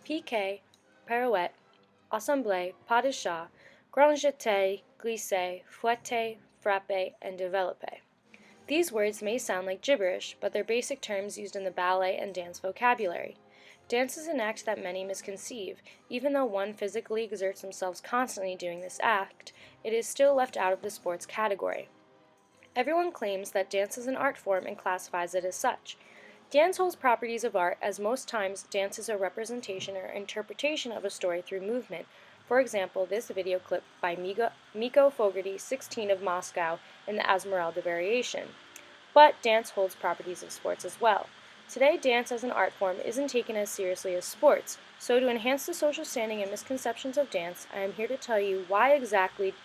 piqué, pirouette, assemblée, pas de chat, grand jeté, glissé, fouetté, frappé, and développé. These words may sound like gibberish, but they're basic terms used in the ballet and dance vocabulary. Dance is an act that many misconceive. Even though one physically exerts themselves constantly doing this act, it is still left out of the sports category. Everyone claims that dance is an art form and classifies it as such. Dance holds properties of art, as most times dance is a representation or interpretation of a story through movement. For example, this video clip by Miko Fogarty, 16 of Moscow, in the Esmeralda variation. But dance holds properties of sports as well. Today, dance as an art form isn't taken as seriously as sports, so to enhance the social standing and misconceptions of dance, I am here to tell you why exactly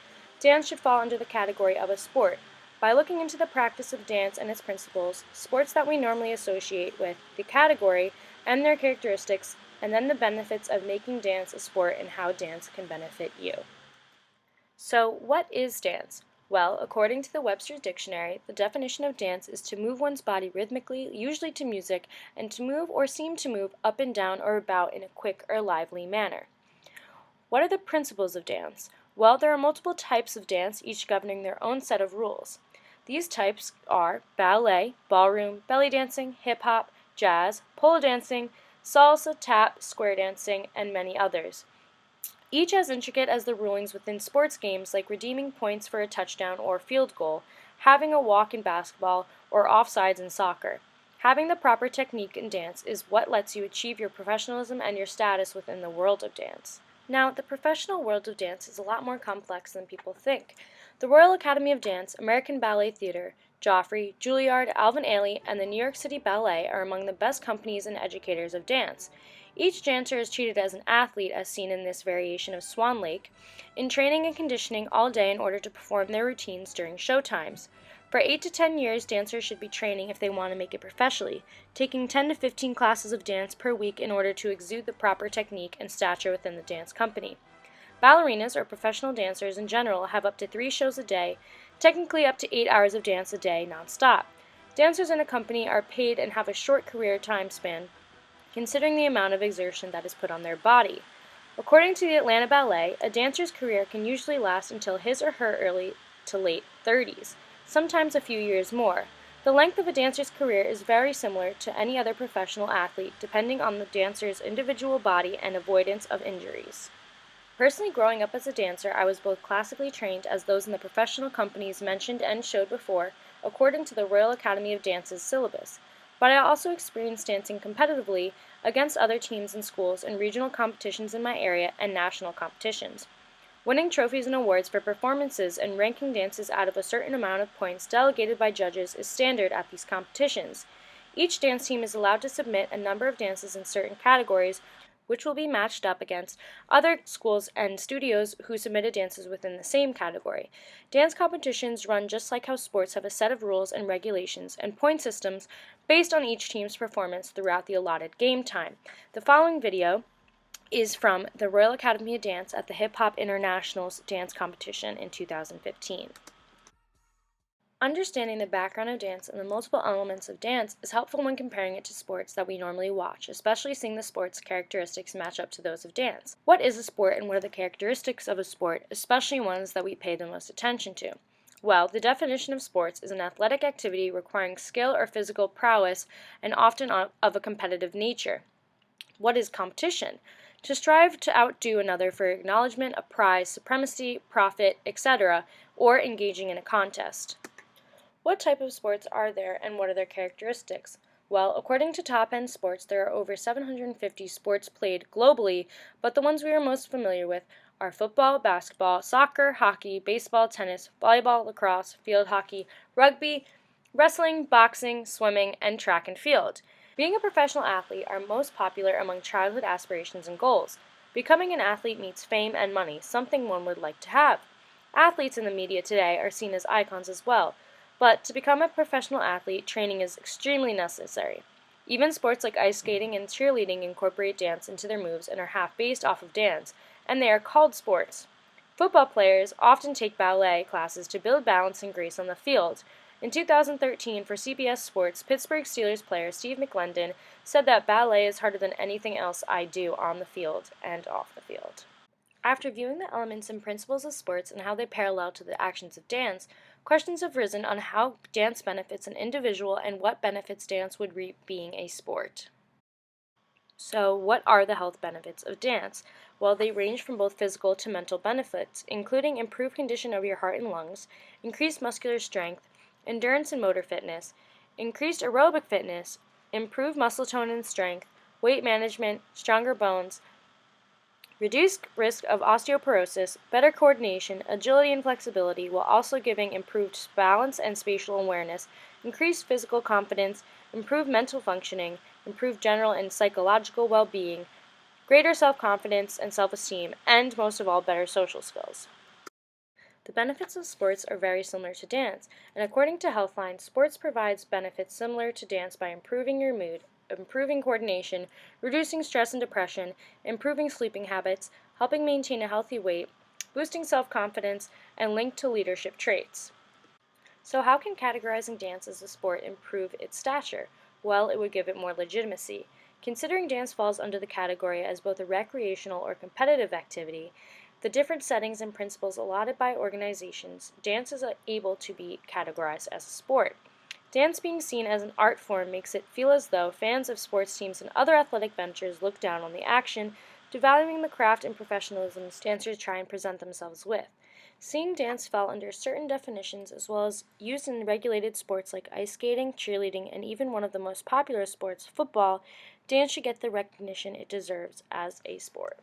dance should fall under the category of a sport. By looking into the practice of dance and its principles, sports that we normally associate with the category and their characteristics, and then the benefits of making dance a sport and how dance can benefit you. So, what is dance? Well, according to the Webster's Dictionary, the definition of dance is to move one's body rhythmically, usually to music, and to move or seem to move up and down or about in a quick or lively manner. What are the principles of dance? Well, there are multiple types of dance, each governing their own set of rules. These types are ballet, ballroom, belly dancing, hip-hop, jazz, pole dancing, salsa, tap, square dancing, and many others. Each as intricate as the rulings within sports games like redeeming points for a touchdown or field goal, having a walk in basketball, or offsides in soccer. Having the proper technique in dance is what lets you achieve your professionalism and your status within the world of dance. Now, the professional world of dance is a lot more complex than people think. The Royal Academy of Dance, American Ballet Theatre, Joffrey, Juilliard, Alvin Ailey, and the New York City Ballet are among the best companies and educators of dance. Each dancer is treated as an athlete, as seen in this variation of Swan Lake, in training and conditioning all day in order to perform their routines during show times. For 8 to 10 years, dancers should be training if they want to make it professionally, taking 10 to 15 classes of dance per week in order to exude the proper technique and stature within the dance company. Ballerinas, or professional dancers in general, have up to 3 shows a day, technically up to 8 hours of dance a day non-stop. Dancers in a company are paid and have a short career time span, considering the amount of exertion that is put on their body. According to the Atlanta Ballet, a dancer's career can usually last until his or her early to late 30s, sometimes a few years more. The length of a dancer's career is very similar to any other professional athlete, depending on the dancer's individual body and avoidance of injuries. Personally, growing up as a dancer, I was both classically trained as those in the professional companies mentioned and showed before, according to the Royal Academy of Dance's syllabus. But I also experienced dancing competitively against other teams and schools in regional competitions in my area and national competitions. Winning trophies and awards for performances and ranking dances out of a certain amount of points delegated by judges is standard at these competitions. Each dance team is allowed to submit a number of dances in certain categories, which will be matched up against other schools and studios who submitted dances within the same category. Dance competitions run just like how sports have a set of rules and regulations and point systems based on each team's performance throughout the allotted game time. The following video is from the Royal Academy of Dance at the Hip Hop International's dance competition in 2015. Understanding the background of dance and the multiple elements of dance is helpful when comparing it to sports that we normally watch, especially seeing the sport's characteristics match up to those of dance. What is a sport and what are the characteristics of a sport, especially ones that we pay the most attention to? Well, the definition of sports is an athletic activity requiring skill or physical prowess and often of a competitive nature. What is competition? To strive to outdo another for acknowledgement, a prize, supremacy, profit, etc., or engaging in a contest. What type of sports are there and what are their characteristics? Well, according to Top End Sports, there are over 750 sports played globally, but the ones we are most familiar with are football, basketball, soccer, hockey, baseball, tennis, volleyball, lacrosse, field hockey, rugby, wrestling, boxing, swimming, and track and field. Being a professional athlete are most popular among childhood aspirations and goals. Becoming an athlete means fame and money, something one would like to have. Athletes in the media today are seen as icons as well, but to become a professional athlete, training is extremely necessary. Even sports like ice skating and cheerleading incorporate dance into their moves and are half based off of dance, and they are called sports. Football players often take ballet classes to build balance and grace on the field. In 2013, for CBS Sports, Pittsburgh Steelers player Steve McLendon said that ballet is harder than anything else I do on the field and off the field. After viewing the elements and principles of sports and how they parallel to the actions of dance, questions have risen on how dance benefits an individual and what benefits dance would reap being a sport. So, what are the health benefits of dance? Well, they range from both physical to mental benefits, including improved condition of your heart and lungs, increased muscular strength, endurance and motor fitness, increased aerobic fitness, improved muscle tone and strength, weight management, stronger bones, reduced risk of osteoporosis, better coordination, agility, and flexibility, while also giving improved balance and spatial awareness, increased physical confidence, improved mental functioning, improved general and psychological well-being, greater self-confidence and self-esteem, and most of all, better social skills. The benefits of sports are very similar to dance, and according to Healthline, sports provides benefits similar to dance by improving your mood, improving coordination, reducing stress and depression, improving sleeping habits, helping maintain a healthy weight, boosting self-confidence, and linked to leadership traits. So how can categorizing dance as a sport improve its stature? Well, it would give it more legitimacy. Considering dance falls under the category as both a recreational or competitive activity, the different settings and principles allotted by organizations, dance is able to be categorized as a sport. Dance being seen as an art form makes it feel as though fans of sports teams and other athletic ventures look down on the action, devaluing the craft and professionalism dancers try and present themselves with. Seeing dance fell under certain definitions as well as used in regulated sports like ice skating, cheerleading, and even one of the most popular sports, football, dance should get the recognition it deserves as a sport.